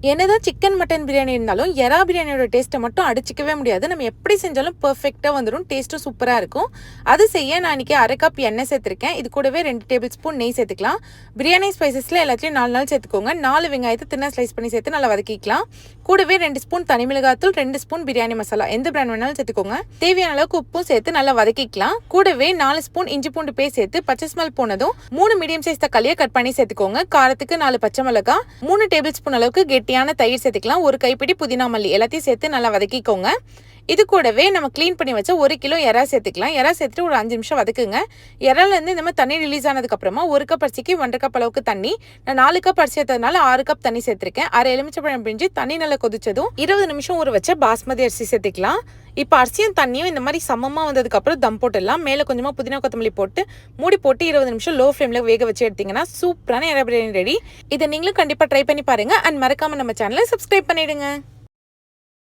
என்னதான் chicken mutton biryani இருந்தாலும் எறா பிரியாணியோட டேஸ்ட்டை மட்டும் அடிச்சிக்கவே முடியாது. நம்ம எப்படி செஞ்சாலும் பெர்ஃபெக்டாக வந்துடும். டேஸ்ட்டும் சூப்பராக இருக்கும். அது செய்ய நான் இன்றைக்கி 1/2 கப் எண்ணெய் சேர்த்துருக்கேன். இது கூடவே 2 டேபிள் ஸ்பூன் நெய் சேர்த்துக்கலாம். பிரியாணி ஸ்பைசஸில் எல்லாத்தையும் 4 சேர்த்துக்கோங்க. 4 வெங்காயத்தை தின்னா ஸ்லைஸ் பண்ணி சேர்த்து நல்லா வதக்கிக்கலாம். கூடவே 2 ஸ்பூன் தனி மிளகாத்தூள், 2 ஸ்பூன் பிரியாணி மசாலா, எந்த பிராண்ட் வேணாலும் சேர்த்துக்கோங்க. தேவையான அளவுக்கு உப்பும் சேர்த்து நல்லா வதக்கிக்கலாம். கூடவே 4 ஸ்பூன் இஞ்சி பூண்டு பேஸ்ட் சேர்த்து பச்சை ஸ்மெல் போனதும் 3 மீடியம் சைஸ் தக்காளியை கட் பண்ணி சேர்த்துக்கோங்க. காரத்துக்கு 4 பச்சை மிளகாய், 3 டேபிள் ஸ்பூன் அளவுக்கு கெட்டியான தயிர் சேர்த்துக்கலாம். 1 கைப்பிடி புதினா மல்லி எல்லாத்தையும் சேர்த்து நல்லா வதக்கிக்கோங்க. இது கூடவே நம்ம க்ளீன் பண்ணி வச்ச 1 கிலோ எறா சேர்த்துக்கலாம். எறா சேர்த்துட்டு ஒரு 5 நிமிஷம் வதக்குங்க. எறாலேருந்து இந்த மாதிரி தண்ணி ரிலீஸ் ஆனதுக்கப்புறமா 1 கப் அரிசிக்கு 1.5 கப் அளவுக்கு தண்ணி, நான் 4 கப் அரிசி சேர்த்ததுனால 6 கப் தண்ணி சேர்த்துருக்கேன். 1/2 எலுமிச்சைப்பழம் பிழிஞ்சு தண்ணி நல்லா கொதிச்சதும் 20 நிமிஷம் ஊற வச்ச பாஸ்மதி அரிசி சேர்த்துக்கலாம். இப்போ அரிசியும் தண்ணியும் இந்த மாதிரி சமமாக வந்ததுக்கப்புறம் தம் போட்டுடலாம். மேலே கொஞ்சமாக புதினா கொத்தமல்லி போட்டு மூடி போட்டு 20 நிமிஷம் லோ ஃப்ளேமில் வேக வச்சு எடுத்திங்கன்னா சூப்பரான எறா பிரியாணி ரெடி. இதை நீங்களும் கண்டிப்பாக ட்ரை பண்ணி பாருங்கள். அண்ட் மறக்காமல் நம்ம சேனலை சப்ஸ்கிரைப் பண்ணிவிடுங்க.